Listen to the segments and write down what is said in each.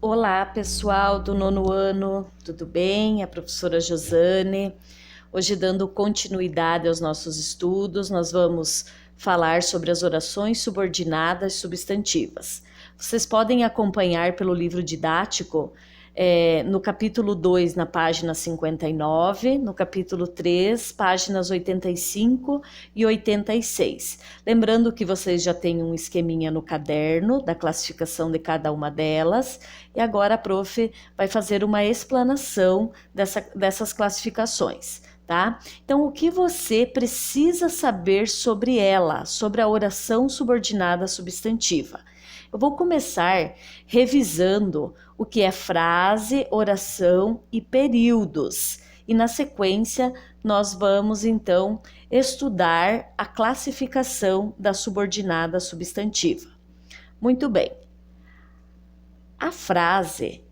Olá, pessoal do nono ano, tudo bem? A professora Josane. Hoje, dando continuidade aos nossos estudos, nós vamos falar sobre as orações subordinadas substantivas. Vocês podem acompanhar pelo livro didático, no capítulo 2, na página 59, no capítulo 3, páginas 85 e 86. Lembrando que vocês já têm um esqueminha no caderno da classificação de cada uma delas, e agora a prof vai fazer uma explanação dessas classificações. Tá? Então, o que você precisa saber sobre ela, sobre a oração subordinada substantiva? Eu vou começar revisando o que é frase, oração e períodos. E na sequência, nós vamos então estudar a classificação da subordinada substantiva. Muito bem. A frase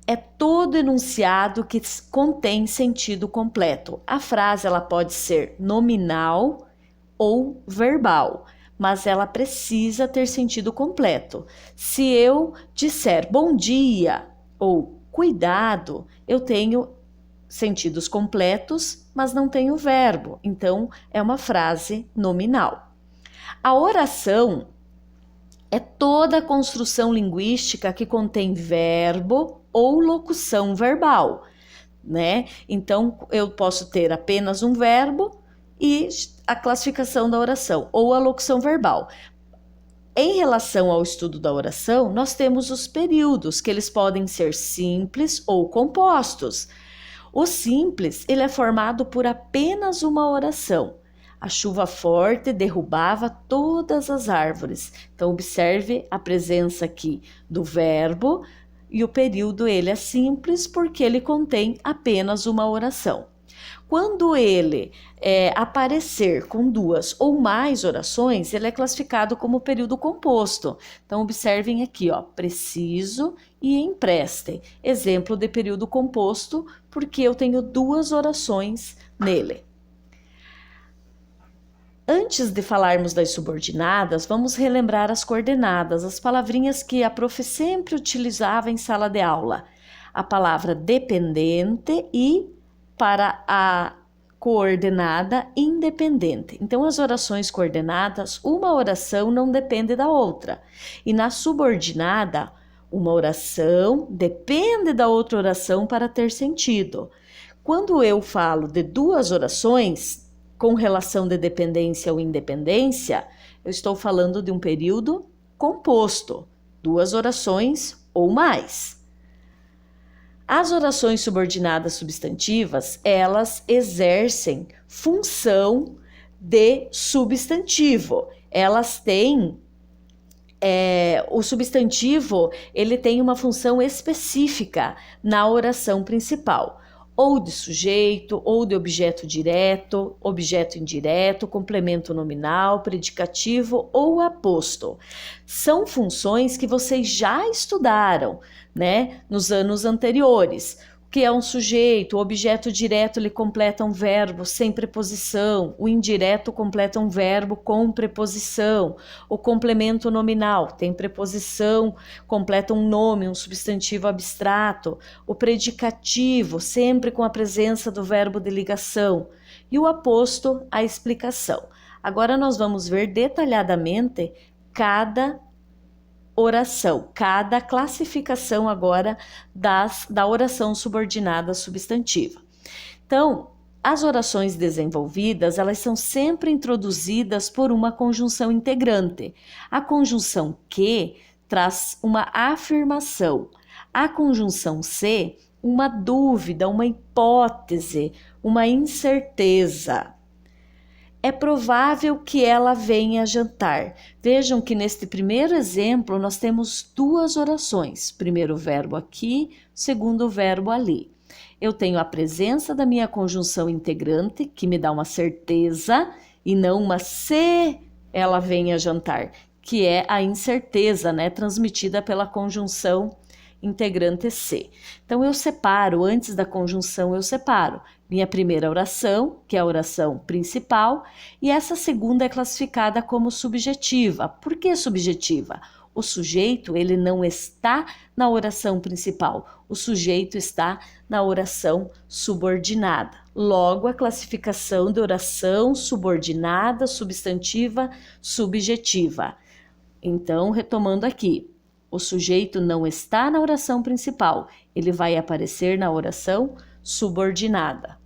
é todo enunciado que contém sentido completo. A frase ela pode ser nominal ou verbal, mas ela precisa ter sentido completo. Se eu disser bom dia ou cuidado, eu tenho sentidos completos, mas não tenho verbo. Então, é uma frase nominal. A oração é toda a construção linguística que contém verbo ou locução verbal, né? Então, eu posso ter apenas um verbo e a classificação da oração, ou a locução verbal. Em relação ao estudo da oração, nós temos os períodos, que eles podem ser simples ou compostos. O simples, ele é formado por apenas uma oração. A chuva forte derrubava todas as árvores. Então, observe a presença aqui do verbo, e o período ele é simples porque ele contém apenas uma oração. Quando ele aparecer com duas ou mais orações, ele é classificado como período composto. Então, observem aqui, ó, preciso e emprestem. Exemplo de período composto, porque eu tenho duas orações nele. Antes de falarmos das subordinadas, vamos relembrar as coordenadas, as palavrinhas que a prof sempre utilizava em sala de aula. A palavra dependente e para a coordenada independente. Então, as orações coordenadas, uma oração não depende da outra. E na subordinada, uma oração depende da outra oração para ter sentido. Quando eu falo de duas orações, com relação de dependência ou independência, eu estou falando de um período composto, duas orações ou mais. As orações subordinadas substantivas, elas exercem função de substantivo. Elas têm, o substantivo, ele tem uma função específica na oração principal, ou de sujeito, ou de objeto direto, objeto indireto, complemento nominal, predicativo ou aposto. São funções que vocês já estudaram, né, nos anos anteriores. O que é um sujeito? O objeto direto ele completa um verbo sem preposição, o indireto completa um verbo com preposição, o complemento nominal tem preposição, completa um nome, um substantivo abstrato, o predicativo sempre com a presença do verbo de ligação e o aposto, a explicação. Agora nós vamos ver detalhadamente cada oração, cada classificação agora da oração subordinada substantiva. Então, as orações desenvolvidas, elas são sempre introduzidas por uma conjunção integrante. A conjunção que traz uma afirmação, a conjunção se, uma dúvida, uma hipótese, uma incerteza. É provável que ela venha jantar. Vejam que neste primeiro exemplo nós temos duas orações. Primeiro verbo aqui, segundo verbo ali. Eu tenho a presença da minha conjunção integrante, que me dá uma certeza, e não uma se ela venha jantar, que é a incerteza, né, transmitida pela conjunção integrante se. Então, eu separo, antes da conjunção, eu separo minha primeira oração, que é a oração principal, e essa segunda é classificada como subjetiva. Por que subjetiva? O sujeito, ele não está na oração principal. O sujeito está na oração subordinada. Logo, a classificação de oração subordinada, substantiva, subjetiva. Então, retomando aqui, o sujeito não está na oração principal, ele vai aparecer na oração subordinada.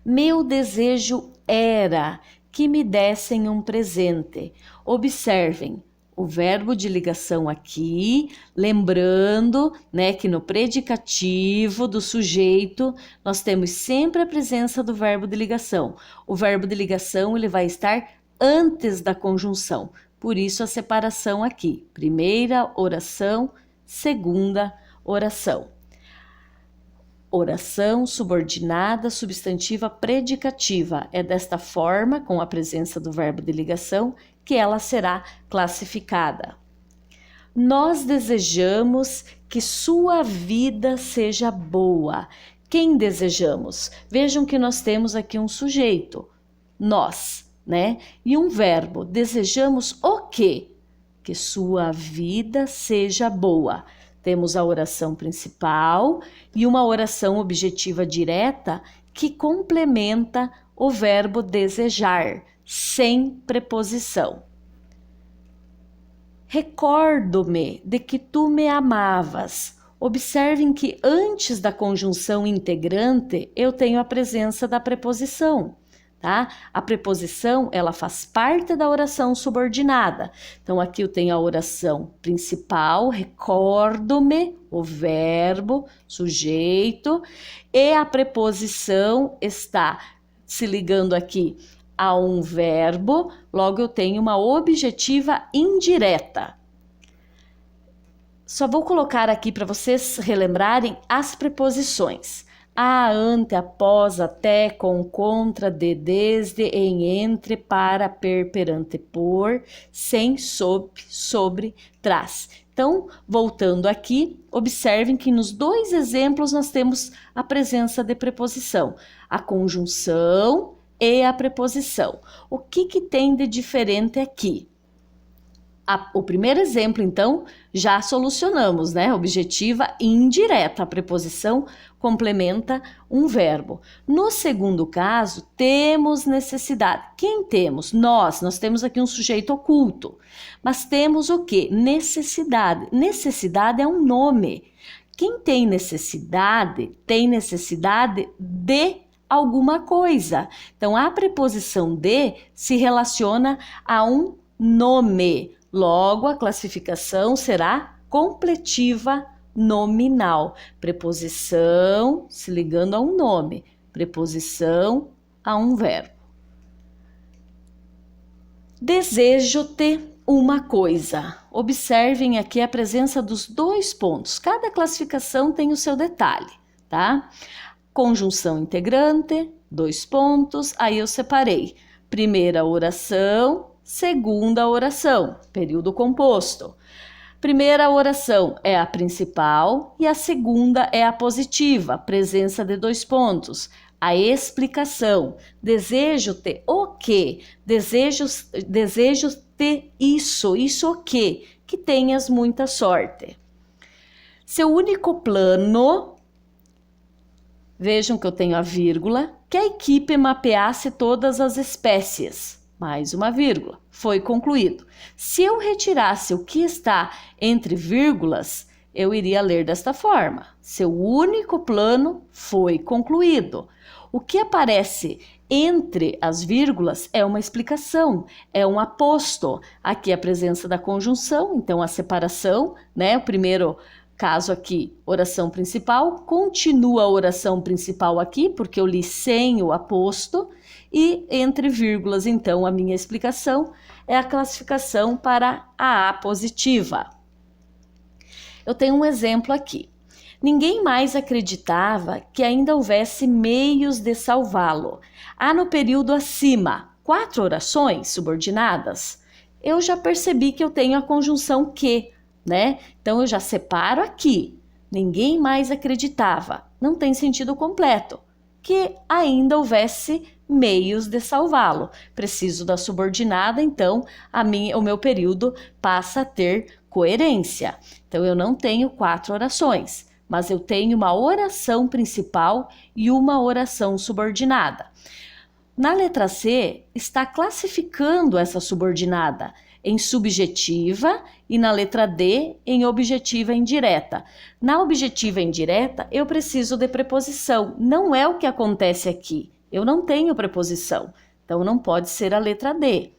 Meu desejo era que me dessem um presente. Observem o verbo de ligação aqui, lembrando, né, que no predicativo do sujeito nós temos sempre a presença do verbo de ligação. O verbo de ligação ele vai estar antes da conjunção. Por isso a separação aqui. Primeira oração, segunda oração. Oração subordinada, substantiva, predicativa. É desta forma, com a presença do verbo de ligação, que ela será classificada. Nós desejamos que sua vida seja boa. Quem desejamos? Vejam que nós temos aqui um sujeito, nós, né? E um verbo. Desejamos o quê? Que sua vida seja boa. Temos a oração principal e uma oração objetiva direta que complementa o verbo desejar, sem preposição. Recordo-me de que tu me amavas. Observem que antes da conjunção integrante eu tenho a presença da preposição. Tá? A preposição, ela faz parte da oração subordinada. Então, aqui eu tenho a oração principal, recordo-me, o verbo, sujeito, e a preposição está se ligando aqui a um verbo, logo eu tenho uma objetiva indireta. Só vou colocar aqui para vocês relembrarem as preposições. A, ante, após, até, com, contra, de, desde, em, entre, para, perante, por, sem, sob, sobre, trás. Então, voltando aqui, observem que nos dois exemplos nós temos a presença de preposição, a conjunção e a preposição. O que tem de diferente aqui? O primeiro exemplo, então, já solucionamos, né? Objetiva indireta, a preposição complementa um verbo. No segundo caso, temos necessidade. Quem temos? Nós temos aqui um sujeito oculto. Mas temos o quê? Necessidade. Necessidade é um nome. Quem tem necessidade de alguma coisa. Então, a preposição de se relaciona a um nome. Logo, a classificação será completiva nominal. Preposição se ligando a um nome. Preposição a um verbo. Desejo-te uma coisa. Observem aqui a presença dos dois pontos. Cada classificação tem o seu detalhe, tá? Conjunção integrante, dois pontos, aí eu separei. Primeira oração, segunda oração, período composto. Primeira oração é a principal e a segunda é a positiva, presença de dois pontos. A explicação, desejo-te o quê? Desejo-te isso o quê? Que tenhas muita sorte. Seu único plano, vejam que eu tenho a vírgula, que a equipe mapeasse todas as espécies. Mais uma vírgula, foi concluído. Se eu retirasse o que está entre vírgulas, eu iria ler desta forma. Seu único plano foi concluído. O que aparece entre as vírgulas é uma explicação, é um aposto. Aqui a presença da conjunção, então a separação, né? O primeiro caso aqui, oração principal, continua a oração principal aqui, porque eu li sem o aposto, e entre vírgulas, então, a minha explicação é a classificação para a A positiva. Eu tenho um exemplo aqui. Ninguém mais acreditava que ainda houvesse meios de salvá-lo. Há no período acima 4 orações subordinadas. Eu já percebi que eu tenho a conjunção que, né? Então eu já separo aqui. Ninguém mais acreditava. Não tem sentido completo. Que ainda houvesse meios de salvá-lo. Preciso da subordinada, então o meu período passa a ter coerência. Então eu não tenho 4 orações, mas eu tenho uma oração principal e uma oração subordinada. Na letra C, está classificando essa subordinada em subjetiva e na letra D, em objetiva indireta. Na objetiva indireta, eu preciso de preposição. Não é o que acontece aqui. Eu não tenho preposição. Então, não pode ser a letra D.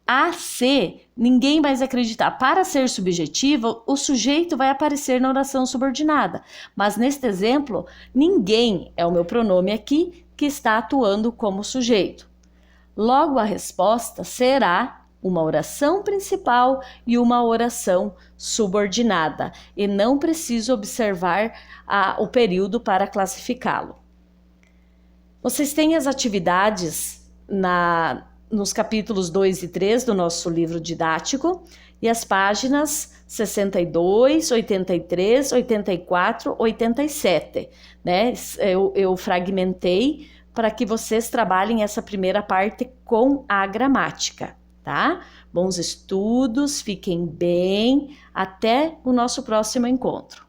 A C, ninguém vai acreditar. Para ser subjetiva, o sujeito vai aparecer na oração subordinada. Mas neste exemplo, ninguém é o meu pronome aqui que está atuando como sujeito. Logo, a resposta será uma oração principal e uma oração subordinada. E não preciso observar o período para classificá-lo. Vocês têm as atividades nos capítulos 2 e 3 do nosso livro didático e as páginas 62, 83, 84, 87. Né? Eu fragmentei para que vocês trabalhem essa primeira parte com a gramática. Tá? Bons estudos, fiquem bem, até o nosso próximo encontro.